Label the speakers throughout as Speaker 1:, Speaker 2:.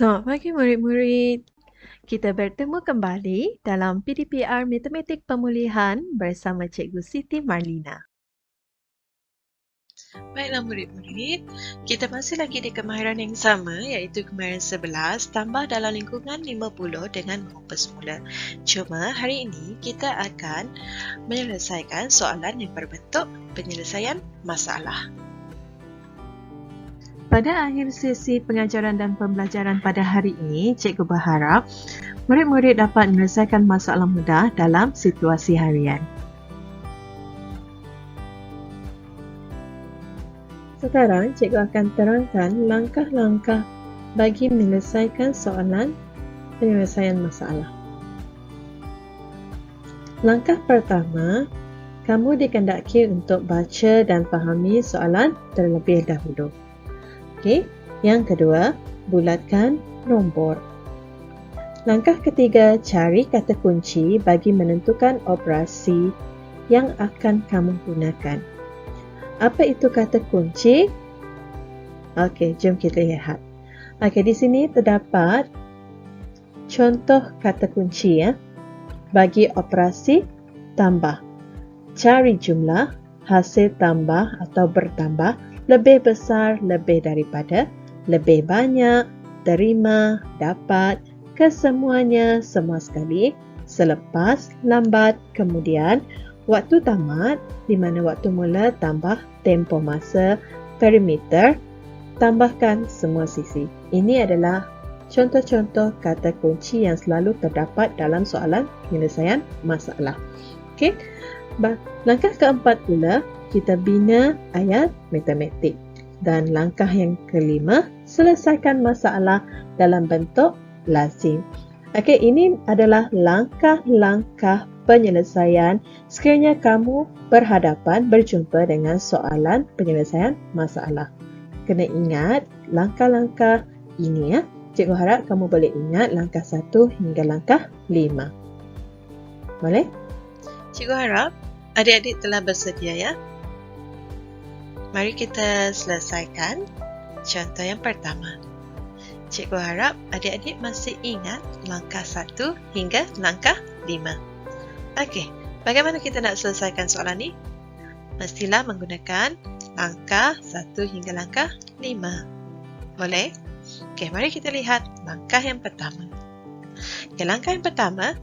Speaker 1: Selamat pagi murid-murid. Kita bertemu kembali dalam PDPR Matematik Pemulihan bersama Cikgu Siti Marlina.
Speaker 2: Baiklah murid-murid, kita masih lagi di kemahiran yang sama iaitu kemahiran 11 tambah dalam lingkungan 50 dengan mengumpul semula. Cuma hari ini kita akan menyelesaikan soalan yang berbentuk penyelesaian masalah.
Speaker 1: Pada akhir sesi pengajaran dan pembelajaran pada hari ini, Cikgu berharap murid-murid dapat menyelesaikan masalah mudah dalam situasi harian. Sekarang, Cikgu akan terangkan langkah-langkah bagi menyelesaikan soalan penyelesaian masalah. Langkah pertama, kamu dikendaki untuk baca dan fahami soalan terlebih dahulu. Okey, yang kedua, bulatkan nombor. Langkah ketiga, cari kata kunci bagi menentukan operasi yang akan kamu gunakan. Apa itu kata kunci? Okey, jom kita lihat. Okey, di sini terdapat contoh kata kunci bagi operasi tambah. Cari jumlah, hasil tambah atau bertambah, lebih besar, lebih daripada, lebih banyak, terima, dapat, kesemuanya, semua sekali, selepas, lambat, kemudian, waktu tamat, di mana waktu mula tambah tempoh masa, perimeter, tambahkan semua sisi. Ini adalah contoh-contoh kata kunci yang selalu terdapat dalam soalan penyelesaian masalah. Okey. Langkah keempat pula, kita bina ayat matematik. Dan langkah yang kelima, selesaikan masalah dalam bentuk lazim. Okey, ini adalah langkah-langkah penyelesaian sekiranya kamu berjumpa dengan soalan penyelesaian masalah. Kena ingat langkah-langkah ini Cikgu harap kamu boleh ingat langkah 1 hingga langkah 5. Boleh?
Speaker 2: Cikgu harap adik-adik telah bersedia Mari kita selesaikan contoh yang pertama. Cikgu harap adik-adik masih ingat langkah 1 hingga langkah 5. Okey, bagaimana kita nak selesaikan soalan ni? Mestilah menggunakan langkah 1 hingga langkah 5. Boleh? Okey, mari kita lihat langkah yang pertama. Okay, langkah yang pertama,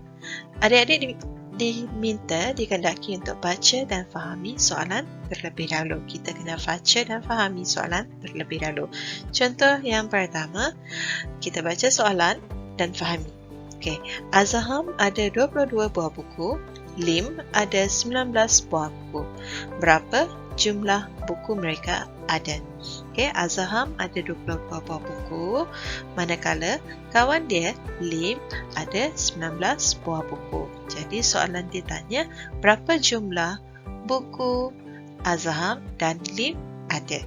Speaker 2: adik-adik diminta dikendaki untuk baca dan fahami soalan terlebih dahulu. Kita kena baca dan fahami soalan terlebih dahulu. Contoh yang pertama, kita baca soalan dan fahami. Okey, Azham ada 22 buah buku, Lim ada 19 buah buku. Berapa jumlah buku mereka ada? Okey, Azham ada 20 buah buku, manakala kawan dia Lim ada 19 buah buku. Jadi soalan dia tanya berapa jumlah buku Azham dan Lim ada.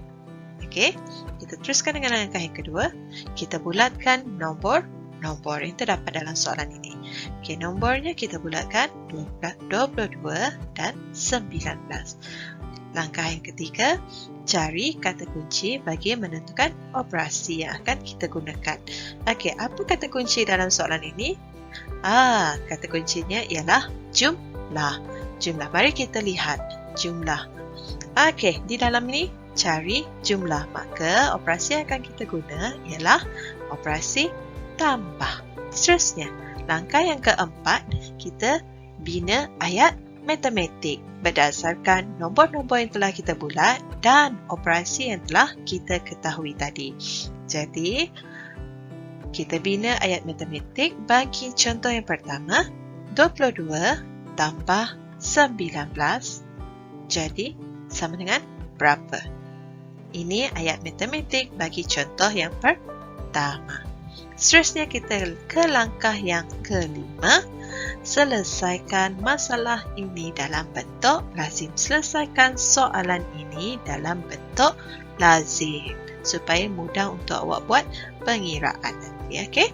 Speaker 2: Okey, kita teruskan dengan langkah yang kedua. Kita bulatkan nombor yang terdapat dalam soalan ini. Okey, nombornya kita bulatkan 22 dan 19. Langkah yang ketiga, cari kata kunci bagi menentukan operasi yang akan kita gunakan. Okey, apa kata kunci dalam soalan ini? Kata kuncinya ialah jumlah. Jumlah. Mari kita lihat jumlah. Okey, di dalam ini cari jumlah. Maka operasi yang akan kita guna ialah operasi tambah. Seterusnya, langkah yang keempat, kita bina ayat matematik berdasarkan nombor-nombor yang telah kita bulat dan operasi yang telah kita ketahui tadi. Jadi, kita bina ayat matematik bagi contoh yang pertama, 22 tambah 19 jadi sama dengan berapa? Ini ayat matematik bagi contoh yang pertama. Seterusnya kita ke langkah yang kelima, selesaikan masalah ini dalam bentuk lazim. Selesaikan soalan ini dalam bentuk lazim supaya mudah untuk awak buat pengiraan nanti. Okay?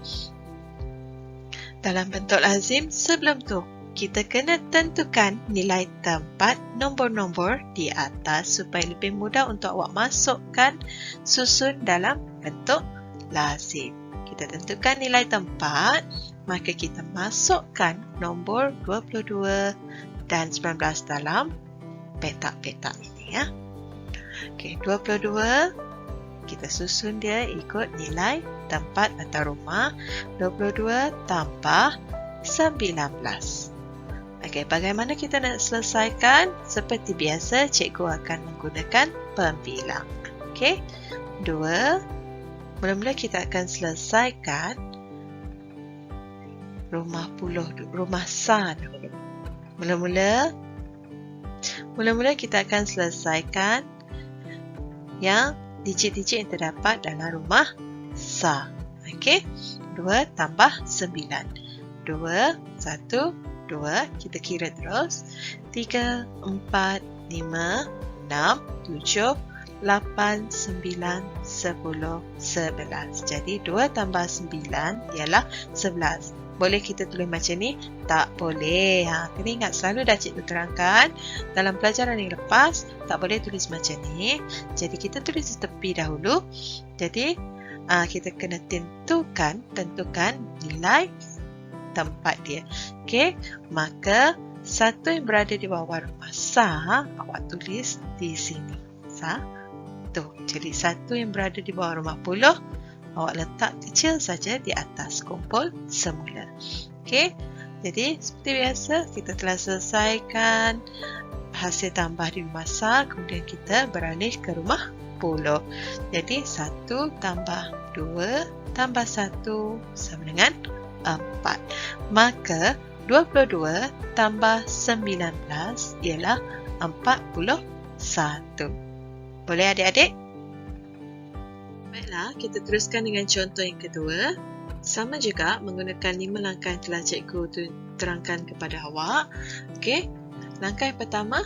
Speaker 2: Dalam bentuk lazim, sebelum tu kita kena tentukan nilai tempat nombor-nombor di atas supaya lebih mudah untuk awak masukkan susun dalam bentuk lazim. Kita tentukan nilai tempat, maka kita masukkan nombor 22 dan 19 dalam petak-petak ini ya. Okey, 22 kita susun dia ikut nilai tempat atau rumah. 22 tambah 19. Okey, bagaimana kita nak selesaikan? Seperti biasa, cikgu akan menggunakan pembilang. Okey, 2. Mula-mula kita akan selesaikan rumah sah dahulu. Mula-mula kita akan selesaikan yang digit-digit yang terdapat dalam rumah sah. Okey, 2 tambah 9. 2, 1, 2, kita kira terus. 3, 4, 5, 6, 7, 8, 9, 10, 11. Jadi 2 tambah 9 ialah 11. Boleh kita tulis macam ni? Tak boleh. Kena ingat, selalu dah cikgu terangkan dalam pelajaran yang lepas, tak boleh tulis macam ni. Jadi kita tulis di tepi dahulu. Jadi kita kena tentukan nilai tempat dia. Okey, maka satu yang berada di bawah rumah sah, awak tulis di sini. Sah. Jadi satu yang berada di bawah rumah puluh, awak letak kecil saja di atas kumpul semula. Okey, jadi seperti biasa kita telah selesaikan hasil tambah di rumah sah, kemudian kita beralih ke rumah puluh. Jadi 1 tambah 2 tambah 1 sama dengan 4. Maka 22 tambah 19 ialah 41. Boleh adik-adik? Baiklah, kita teruskan dengan contoh yang kedua. Sama juga menggunakan 5 langkah yang telah cikgu terangkan kepada awak. Okey, langkah yang pertama,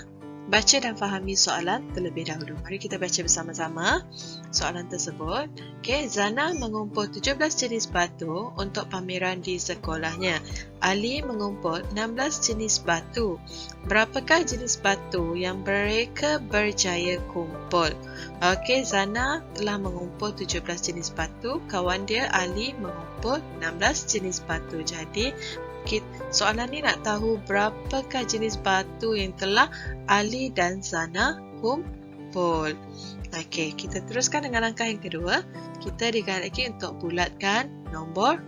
Speaker 2: baca dan fahami soalan terlebih dahulu. Mari kita baca bersama-sama soalan tersebut. Okey, Zana mengumpul 17 jenis batu untuk pameran di sekolahnya. Ali mengumpul 16 jenis batu. Berapakah jenis batu yang mereka berjaya kumpul? Okey, Zana telah mengumpul 17 jenis batu. Kawan dia Ali mengumpul 16 jenis batu. Jadi soalan ni nak tahu berapakah jenis batu yang telah Ali dan Zana kumpul. Okey, kita teruskan dengan langkah yang kedua. Kita digalakkan untuk bulatkan nombor.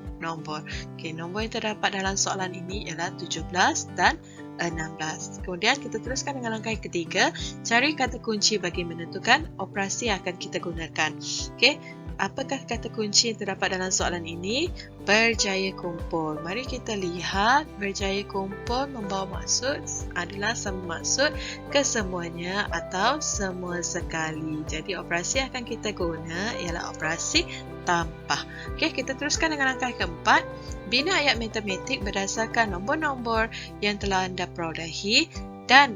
Speaker 2: Okey, nombor yang terdapat dalam soalan ini ialah 17 dan 16. Kemudian kita teruskan dengan langkah yang ketiga. Cari kata kunci bagi menentukan operasi yang akan kita gunakan. Okey, apakah kata kunci yang terdapat dalam soalan ini? Berjaya kumpul. Mari kita lihat, berjaya kumpul membawa maksud adalah sama maksud kesemuanya atau semua sekali. Jadi operasi yang akan kita guna ialah operasi tambah. Okey, kita teruskan dengan langkah keempat. Bina ayat matematik berdasarkan nombor-nombor yang telah anda perolehi dan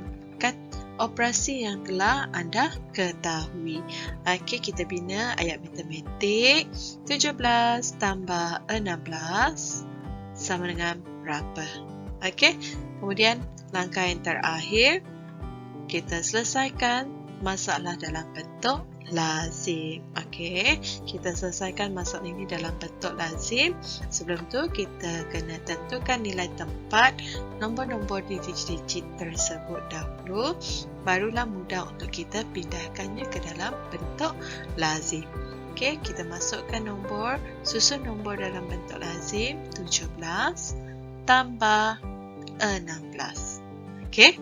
Speaker 2: operasi yang telah anda ketahui. Okey, kita bina ayat matematik. 17 tambah 16 sama dengan berapa? Okey, kemudian langkah yang terakhir, kita selesaikan masalah dalam bentuk lazim. Okey, kita selesaikan masalah ini dalam bentuk lazim. Sebelum tu kita kena tentukan nilai tempat nombor-nombor digit-digit tersebut dahulu. Barulah mudah untuk kita pindahkannya ke dalam bentuk lazim. Okey, kita masukkan nombor, susun nombor dalam bentuk lazim. 17 tambah 16. Okey,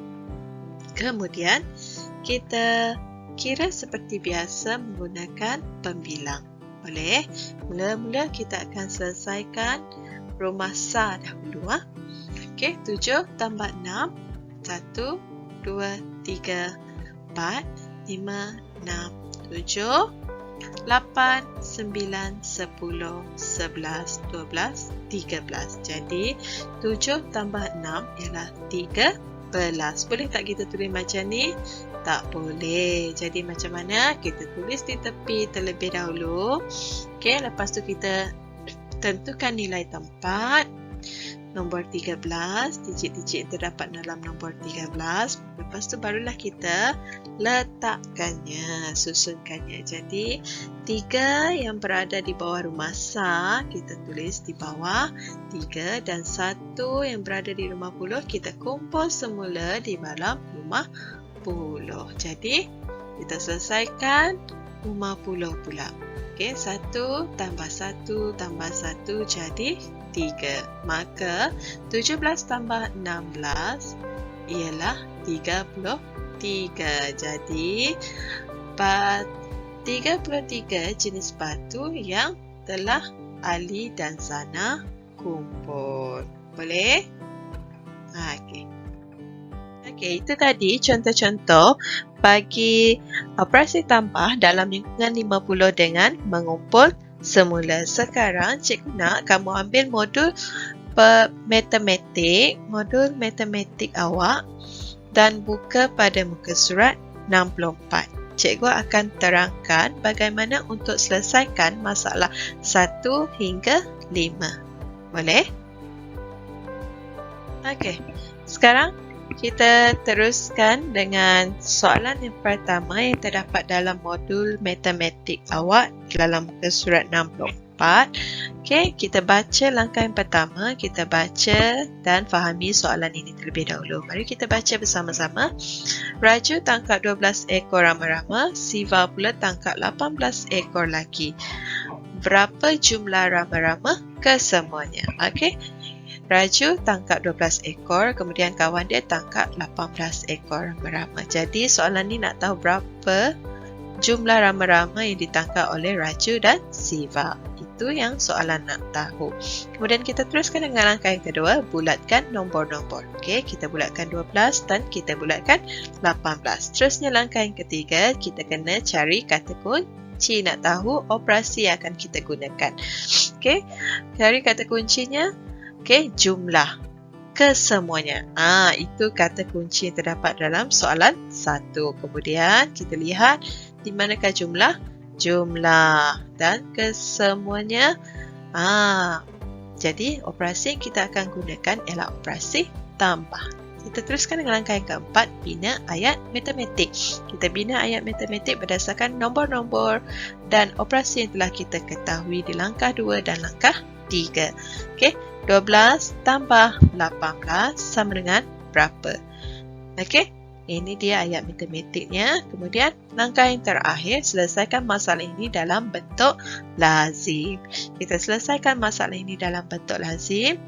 Speaker 2: kemudian kita kira seperti biasa menggunakan pembilang. Boleh? Mula-mula kita akan selesaikan rumah sah dahulu. Okey, 7 tambah 6. 1, 2, 3, 4, 5, 6, 7, 8, 9, 10, 11, 12, 13. Jadi, 7 tambah 6 ialah 13. Boleh tak kita tulis macam ni? Tak boleh. Jadi macam mana? Kita tulis di tepi terlebih dahulu. Okey, lepas tu kita tentukan nilai tempat. nombor 13, digit-digit yang terdapat dalam nombor 13. Lepas tu barulah kita letakkannya, susunkannya. Jadi 3 yang berada di bawah rumah Sa, kita tulis di bawah 3, dan 1 yang berada di rumah Puluh, kita kumpul semula di dalam rumah Puluh. Jadi kita selesaikan rumah Puluh pula. Okey, 1 tambah 1 tambah 1 jadi 3. Maka 17 tambah 16 ialah 33. Jadi 33 jenis batu yang telah Ali dan Sana kumpul. Boleh? Okey. Okey, itu tadi contoh-contoh bagi operasi tambah dalam lingkungan 50 dengan mengumpul semula. Sekarang cikgu nak kamu ambil modul matematik awak dan buka pada muka surat 64. Cikgu akan terangkan bagaimana untuk selesaikan masalah 1 hingga 5. Boleh? Okey. Sekarang kita teruskan dengan soalan yang pertama yang terdapat dalam modul matematik awak dalam muka surat 64. Okey, kita baca langkah yang pertama. Kita baca dan fahami soalan ini terlebih dahulu. Mari kita baca bersama-sama. Raju tangkap 12 ekor rama-rama, Siva pula tangkap 18 ekor lagi. Berapa jumlah rama-rama kesemuanya? Okey. Raju tangkap 12 ekor, kemudian kawan dia tangkap 18 ekor rama-rama. Jadi soalan ni nak tahu berapa jumlah rama-rama yang ditangkap oleh Raju dan Siva. Itu yang soalan nak tahu. Kemudian kita teruskan dengan langkah yang kedua, bulatkan nombor-nombor. Okey, kita bulatkan 12 dan kita bulatkan 18. Terusnya langkah yang ketiga, kita kena cari kata kunci, nak tahu operasi yang akan kita gunakan. Okey, cari kata kuncinya. Okey, jumlah kesemuanya. Itu kata kunci yang terdapat dalam soalan 1. Kemudian kita lihat di manakah jumlah? Jumlah dan kesemuanya. Jadi operasi yang kita akan gunakan ialah operasi tambah. Kita teruskan dengan langkah yang keempat, bina ayat matematik. Kita bina ayat matematik berdasarkan nombor-nombor dan operasi yang telah kita ketahui di langkah 2 dan langkah 3. Okey. 12 tambah 18 sama dengan berapa? Okey, ini dia ayat matematiknya. Kemudian langkah yang terakhir, selesaikan masalah ini dalam bentuk lazim. Kita selesaikan masalah ini dalam bentuk lazim.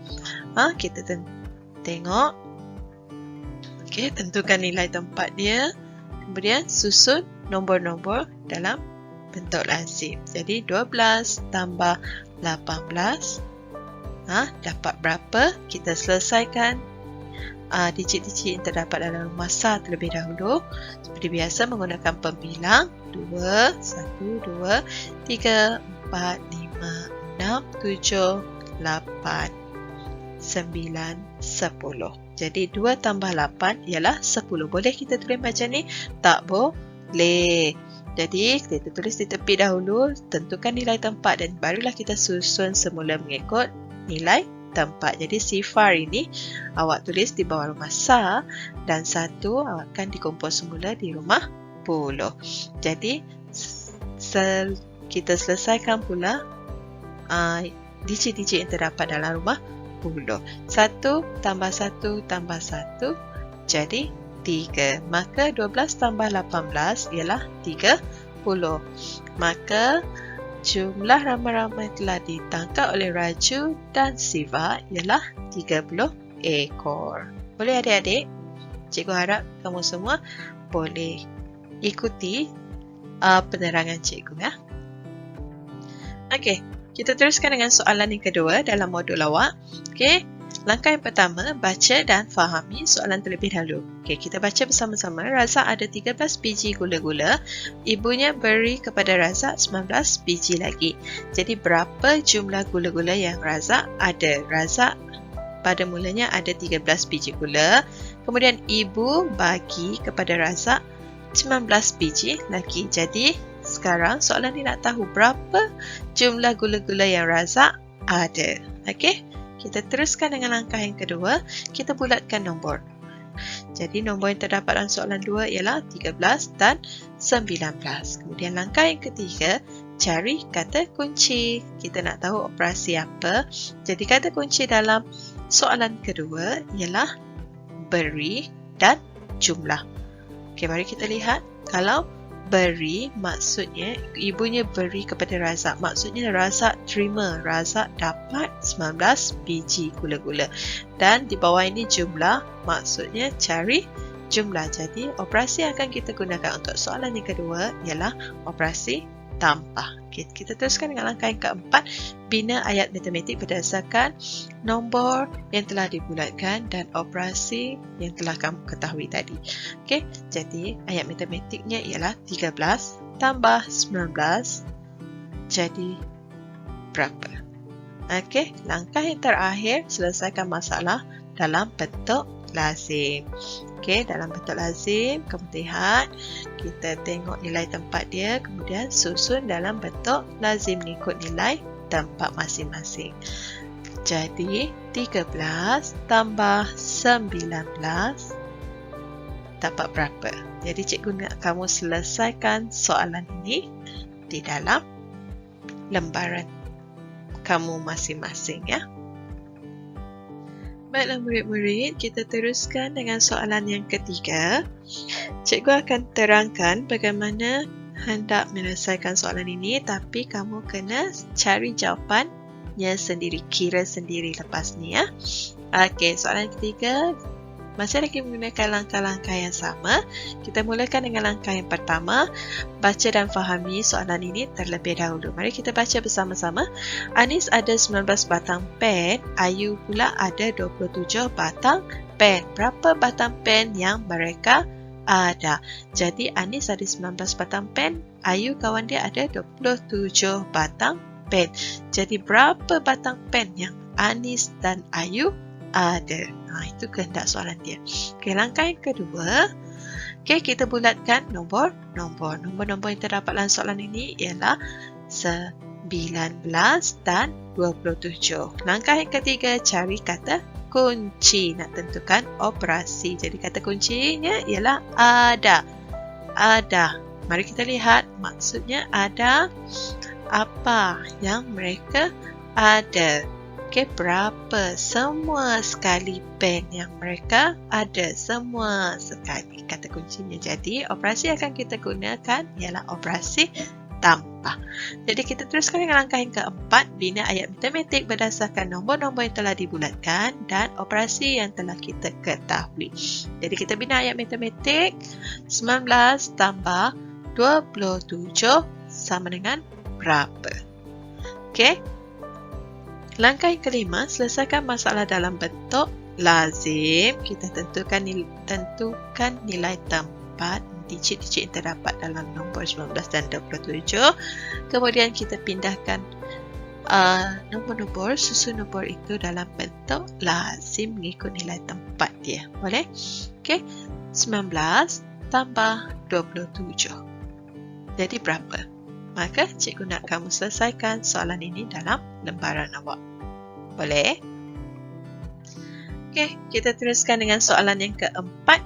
Speaker 2: Kita tengok. Okey, tentukan nilai tempat dia. Kemudian susun nombor-nombor dalam bentuk lazim. Jadi 12 tambah 18 dapat berapa? Kita selesaikan digit-digit yang terdapat dalam rumah Sa terlebih dahulu. Seperti biasa menggunakan pembilang 2, 1, 2, 3, 4, 5, 6, 7, 8, 9, 10. Jadi 2 tambah 8 ialah 10. Boleh kita tulis macam ni? Tak boleh. Jadi kita tulis di tepi dahulu, tentukan nilai tempat dan barulah kita susun semula mengikut nilai tempat. Jadi sifar ini awak tulis di bawah rumah Sa dan 1 awak akan dikumpul semula di rumah Puluh. Jadi kita selesaikan pula digit-digit yang terdapat dalam rumah Puluh. 1 tambah 1 tambah 1 jadi 3. Maka 12 tambah 18 ialah 30. Maka jumlah rama-rama yang telah ditangkap oleh Raju dan Siva ialah 30 ekor. Boleh adik-adik? Cikgu harap kamu semua boleh ikuti penerangan cikgu ya. Okey, kita teruskan dengan soalan yang kedua dalam modul awak. Okey, langkah yang pertama, baca dan fahami soalan terlebih dahulu. Okey, kita baca bersama-sama. Razak ada 13 biji gula-gula. Ibunya beri kepada Razak 19 biji lagi. Jadi berapa jumlah gula-gula yang Razak ada? Razak pada mulanya ada 13 biji gula. Kemudian ibu bagi kepada Razak 19 biji lagi. Jadi sekarang soalan ni nak tahu berapa jumlah gula-gula yang Razak ada. Okey. kita teruskan dengan langkah yang kedua, kita bulatkan nombor. Jadi nombor yang terdapat dalam soalan 2 ialah 13 dan 19. Kemudian langkah yang ketiga, cari kata kunci. Kita nak tahu operasi apa. Jadi kata kunci dalam soalan kedua ialah beri dan jumlah. Okey, mari kita lihat. Kalau beri maksudnya ibunya beri kepada Razak. Maksudnya Razak terima, Razak dapat 19 biji gula-gula. Dan di bawah ini jumlah, maksudnya cari jumlah. Jadi operasi yang akan kita gunakan untuk soalan yang kedua ialah operasi tambah. Okay, kita teruskan dengan langkah yang keempat, bina ayat matematik berdasarkan nombor yang telah dibulatkan dan operasi yang telah kamu ketahui tadi. Okay, jadi ayat matematiknya ialah 13 tambah 19 jadi berapa? Okay, langkah yang terakhir, selesaikan masalah dalam bentuk lazim. Okey, dalam bentuk lazim, kamu lihat, kita tengok nilai tempat dia, kemudian susun dalam bentuk lazim mengikut nilai tempat masing-masing. Jadi, 13 tambah 19 dapat berapa? Jadi, cikgu nak kamu selesaikan soalan ini di dalam lembaran kamu masing-masing, ya. Baiklah murid-murid, kita teruskan dengan soalan yang ketiga. Cikgu akan terangkan bagaimana hendak menyelesaikan soalan ini, tapi kamu kena cari jawapannya sendiri, kira sendiri lepas ni, ya. Okey, soalan ketiga masih lagi menggunakan langkah-langkah yang sama. Kita mulakan dengan langkah yang pertama, baca dan fahami soalan ini terlebih dahulu. Mari kita baca bersama-sama. Anis ada 19 batang pen, Ayu pula ada 27 batang pen. Berapa batang pen yang mereka ada? Jadi Anis ada 19 batang pen, Ayu kawan dia ada 27 batang pen. Jadi berapa batang pen yang Anis dan Ayu ada? Itu kehendak soalan dia. Okey, langkah yang kedua, okey, kita bulatkan nombor-nombor. Nombor-nombor yang terdapat dalam soalan ini ialah 19 dan 27. Langkah yang ketiga, cari kata kunci. Nak tentukan operasi. Jadi kata kuncinya ialah ada. Ada. Mari kita lihat. Maksudnya ada apa yang mereka ada. Okey, berapa semua sekali pen yang mereka ada, semua sekali kata kuncinya. Jadi operasi yang akan kita gunakan ialah operasi tambah. Jadi kita teruskan dengan langkah yang keempat, bina ayat matematik berdasarkan nombor-nombor yang telah dibulatkan dan operasi yang telah kita ketahui. Jadi kita bina ayat matematik, 19 tambah 27 sama dengan berapa? Okey. Langkah yang kelima, selesaikan masalah dalam bentuk lazim. Kita tentukan nilai tempat, digit-digit yang terdapat dalam nombor 19 dan 27. Kemudian kita pindahkan nombor-nombor, susun nombor itu dalam bentuk lazim mengikut nilai tempat dia. Boleh? Okey, 19 tambah 27. Jadi berapa? Maka cikgu nak kamu selesaikan soalan ini dalam lembaran awak. Boleh? Okey, kita teruskan dengan soalan yang keempat.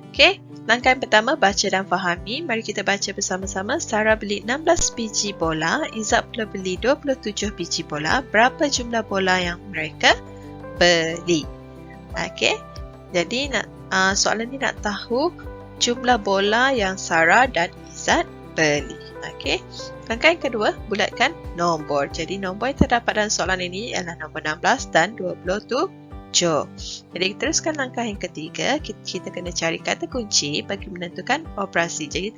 Speaker 2: Okey, langkah yang pertama, baca dan fahami. Mari kita baca bersama-sama. Sarah beli 16 biji bola, Izzat pula beli 27 biji bola. Berapa jumlah bola yang mereka beli? Okey, jadi soalan ini nak tahu jumlah bola yang Sarah dan Izzat beli. Okey. Langkah yang kedua, bulatkan nombor. Jadi nombor yang terdapat dalam soalan ini ialah nombor 16 dan 27. Jadi teruskan langkah yang ketiga, kita kena cari kata kunci bagi menentukan operasi. Jadi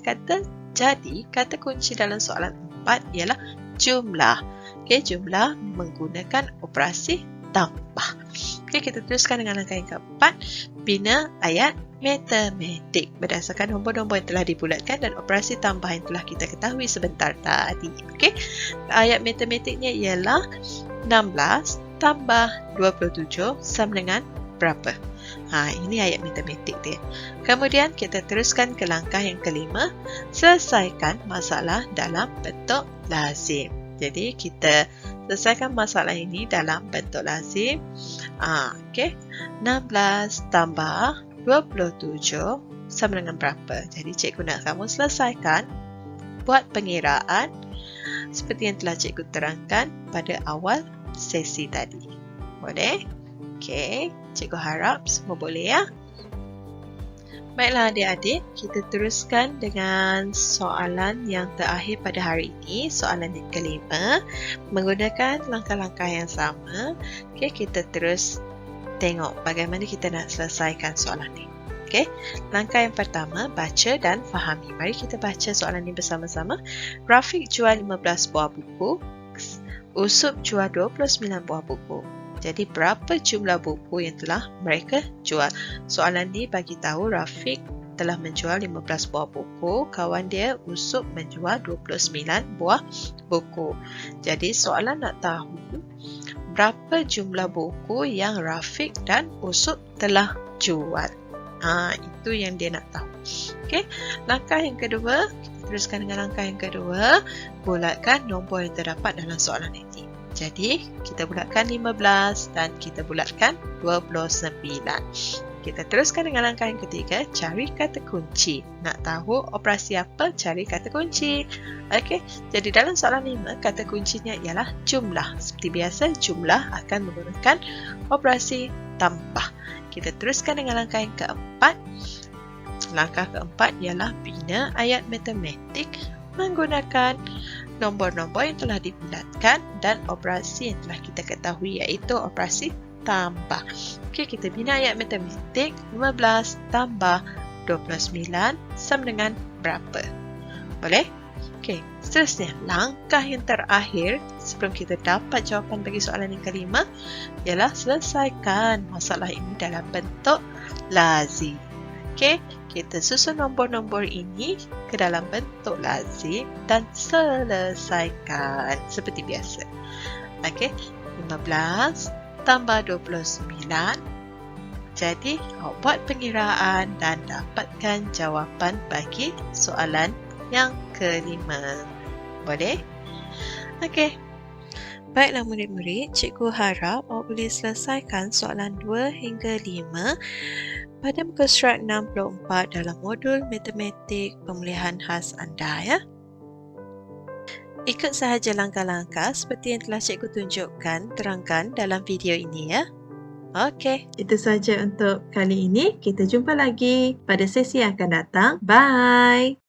Speaker 2: kata kunci dalam soalan 4 ialah jumlah. Okey, jumlah menggunakan operasi tambah. Okey, kita teruskan dengan langkah yang keempat, bina ayat matematik berdasarkan nombor-nombor yang telah dibulatkan dan operasi tambah yang telah kita ketahui sebentar tadi. Okey, ayat matematiknya ialah 16 tambah 27 sama dengan berapa? Ini ayat matematik dia. Kemudian kita teruskan ke langkah yang kelima, selesaikan masalah dalam bentuk lazim. Jadi kita selesaikan masalah ini dalam bentuk lazim. Okey. 16 tambah 27 sama dengan berapa? Jadi cikgu nak kamu selesaikan buat pengiraan seperti yang telah cikgu terangkan pada awal sesi tadi. Boleh? Okey, cikgu harap semua boleh ya. Baiklah adik-adik, kita teruskan dengan soalan yang terakhir pada hari ini, soalan yang kelima. Menggunakan langkah-langkah yang sama, okay, kita terus tengok bagaimana kita nak selesaikan soalan ini. Okay. Langkah yang pertama, baca dan fahami. Mari kita baca soalan ini bersama-sama. Rafiq jual 15 buah buku, Usop jual 29 buah buku. Jadi berapa jumlah buku yang telah mereka jual? Soalan ni bagi tahu Rafiq telah menjual 15 buah buku, kawan dia Usop menjual 29 buah buku. Jadi soalan nak tahu berapa jumlah buku yang Rafiq dan Usop telah jual. Itu yang dia nak tahu. Okey, langkah yang kedua, kita teruskan dengan langkah yang kedua, bulatkan nombor yang terdapat dalam soalan ini. Jadi, kita bulatkan 15 dan kita bulatkan 29. Kita teruskan dengan langkah yang ketiga, cari kata kunci. Nak tahu operasi apa? Cari kata kunci. Okey, jadi dalam soalan 5, kata kuncinya ialah jumlah. Seperti biasa, jumlah akan menggunakan operasi tambah. Kita teruskan dengan langkah yang keempat. Langkah keempat ialah bina ayat matematik menggunakan nombor-nombor yang telah dibulatkan dan operasi yang telah kita ketahui, iaitu operasi tambah. Okey, kita bina ayat matematik 15 tambah 29 sama dengan berapa? Boleh? Okey, seterusnya langkah yang terakhir sebelum kita dapat jawapan bagi soalan yang kelima ialah selesaikan masalah ini dalam bentuk lazim. Okey, kita susun nombor-nombor ini ke dalam bentuk lazim dan selesaikan seperti biasa. Okey, 15 tambah 29. Jadi, awak buat pengiraan dan dapatkan jawapan bagi soalan yang kelima. Boleh? Okey. Baiklah murid-murid, cikgu harap awak boleh selesaikan soalan 2 hingga 5 pada muka surat 64 dalam modul matematik pemulihan khas anda ya. Ikut sahaja langkah-langkah seperti yang telah cikgu tunjukkan, terangkan dalam video ini ya. Okey.
Speaker 1: Itu sahaja untuk kali ini. Kita jumpa lagi pada sesi yang akan datang. Bye!